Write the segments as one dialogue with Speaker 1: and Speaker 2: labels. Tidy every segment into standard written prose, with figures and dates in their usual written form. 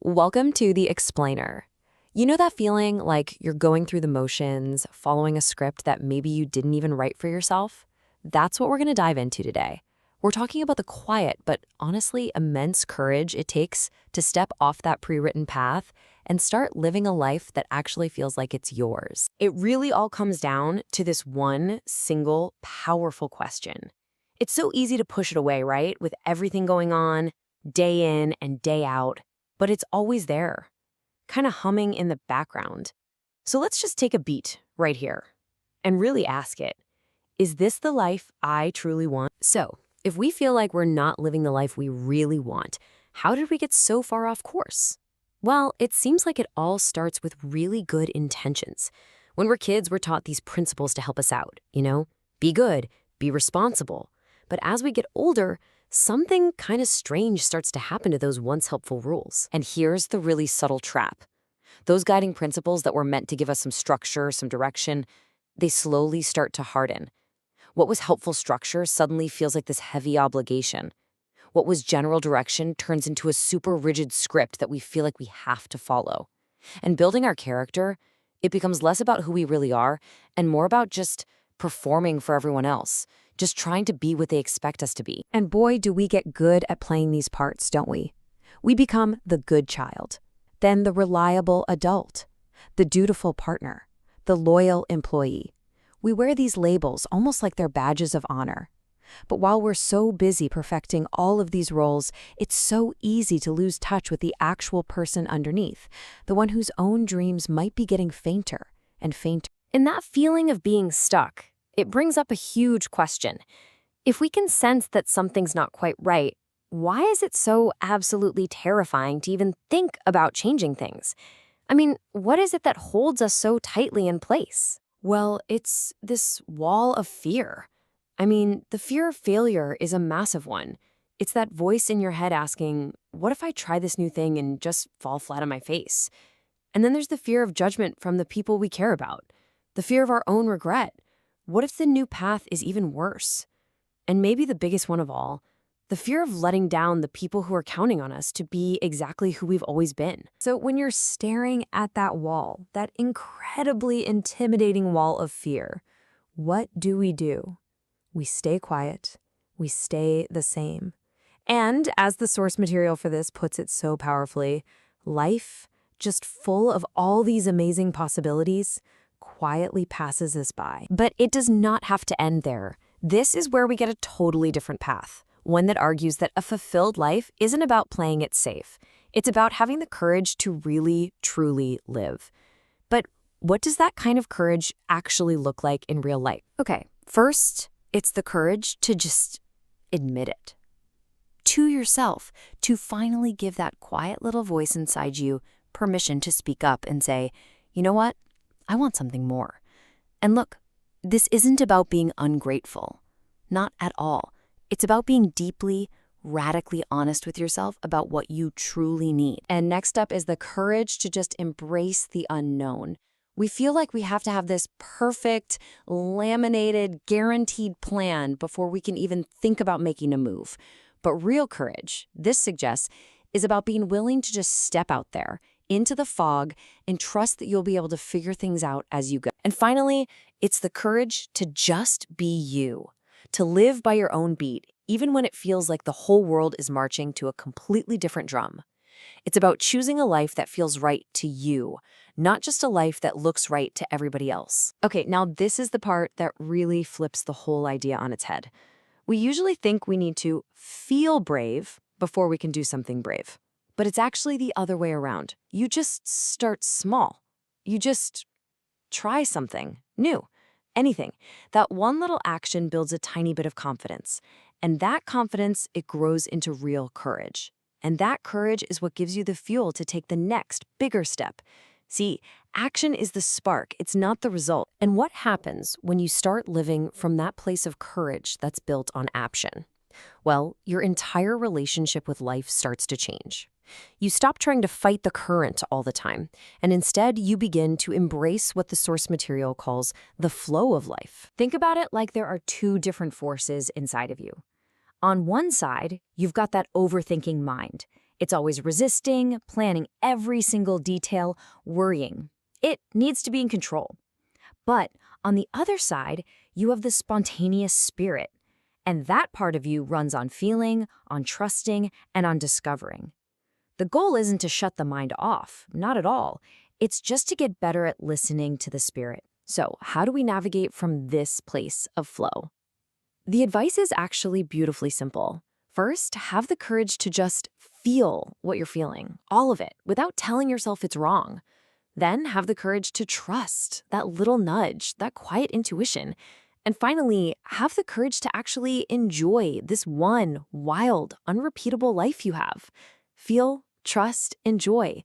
Speaker 1: Welcome to The Explainer. You know that feeling like you're going through the motions, following a script that maybe you didn't even write for yourself? That's what we're going to dive into today. We're talking about the quiet but honestly immense courage it takes to step off that pre-written path and start living a life that actually feels like it's yours. It really all comes down to this one single powerful question. It's so easy to push it away, right? With everything going on, day in and day out. But it's always there, kind of humming in the background. So let's just take a beat right here and really ask it, is this the life I truly want? So if we feel like we're not living the life we really want, how did we get so far off course? Well, it seems like it all starts with really good intentions. When we're kids, we're taught these principles to help us out, be good, be responsible. But as we get older, something kind of strange starts to happen to those once helpful rules. And here's the really subtle trap. Those guiding principles that were meant to give us some structure, some direction, they slowly start to harden. What was helpful structure suddenly feels like this heavy obligation. What was general direction turns into a super rigid script that we feel like we have to follow. And building our character, it becomes less about who we really are and more about just performing for everyone else. Just trying to be what they expect us to be. And boy, do we get good at playing these parts, don't we? We become the good child, then the reliable adult, the dutiful partner, the loyal employee. We wear these labels almost like they're badges of honor. But while we're so busy perfecting all of these roles, it's so easy to lose touch with the actual person underneath, the one whose own dreams might be getting fainter and fainter. And that feeling of being stuck, it brings up a huge question. If we can sense that something's not quite right, why is it so absolutely terrifying to even think about changing things? I mean, what is it that holds us so tightly in place? Well, it's this wall of fear. I mean, the fear of failure is a massive one. It's that voice in your head asking, what if I try this new thing and just fall flat on my face? And then there's the fear of judgment from the people we care about, the fear of our own regret. What if the new path is even worse? And maybe the biggest one of all, the fear of letting down the people who are counting on us to be exactly who we've always been. So when you're staring at that wall, that incredibly intimidating wall of fear, what do? We stay quiet. We stay the same. And as the source material for this puts it so powerfully, life, just full of all these amazing possibilities, quietly passes us by. But it does not have to end there. This is where we get a totally different path, one that argues that a fulfilled life isn't about playing it safe. It's about having the courage to really, truly live. But what does that kind of courage actually look like in real life? Okay, first, it's the courage to just admit it. To yourself, to finally give that quiet little voice inside you permission to speak up and say, you know what? I want something more. And look, this isn't about being ungrateful. Not at all. It's about being deeply, radically honest with yourself about what you truly need. And next up is the courage to just embrace the unknown. We feel like we have to have this perfect, laminated, guaranteed plan before we can even think about making a move. But real courage, this suggests, is about being willing to just step out there into the fog and trust that you'll be able to figure things out as you go. And finally, it's the courage to just be you, to live by your own beat, even when it feels like the whole world is marching to a completely different drum. It's about choosing a life that feels right to you, not just a life that looks right to everybody else. Okay, now this is the part that really flips the whole idea on its head. We usually think we need to feel brave before we can do something brave. But it's actually the other way around. You just start small. You just try something new, anything. That one little action builds a tiny bit of confidence. And that confidence, it grows into real courage. And that courage is what gives you the fuel to take the next, bigger step. See, action is the spark, it's not the result. And what happens when you start living from that place of courage that's built on action? Well, your entire relationship with life starts to change. You stop trying to fight the current all the time, and instead you begin to embrace what the source material calls the flow of life. Think about it like there are two different forces inside of you. On one side, you've got that overthinking mind.
Speaker 2: It's always resisting, planning every single detail, worrying. It needs to be in control. But on the other side, you have the spontaneous spirit. And that part of you runs on feeling, on trusting, and on discovering. The goal isn't to shut the mind off, not at all. It's just to get better at listening to the spirit.
Speaker 1: So, how do we navigate from this place of flow? The advice is actually beautifully simple. First, have the courage to just feel what you're feeling, all of it, without telling yourself it's wrong. Then have the courage to trust that little nudge, that quiet intuition. And finally, have the courage to actually enjoy this one wild, unrepeatable life you have. Feel, trust, enjoy.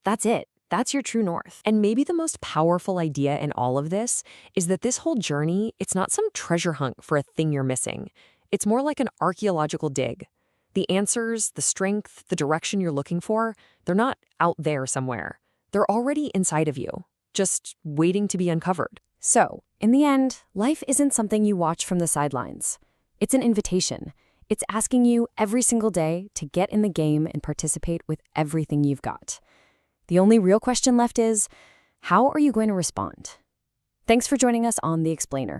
Speaker 1: That's it. That's your true north. And maybe the most powerful idea in all of this is that this whole journey, it's not some treasure hunt for a thing you're missing. It's more like an archaeological dig. The answers, the strength, the direction you're looking for, they're not out there somewhere. They're already inside of you, just waiting to be uncovered. So, in the end, life isn't something you watch from the sidelines. It's an invitation. It's asking you every single day to get in the game and participate with everything you've got. The only real question left is, how are you going to respond? Thanks for joining us on The Explainer.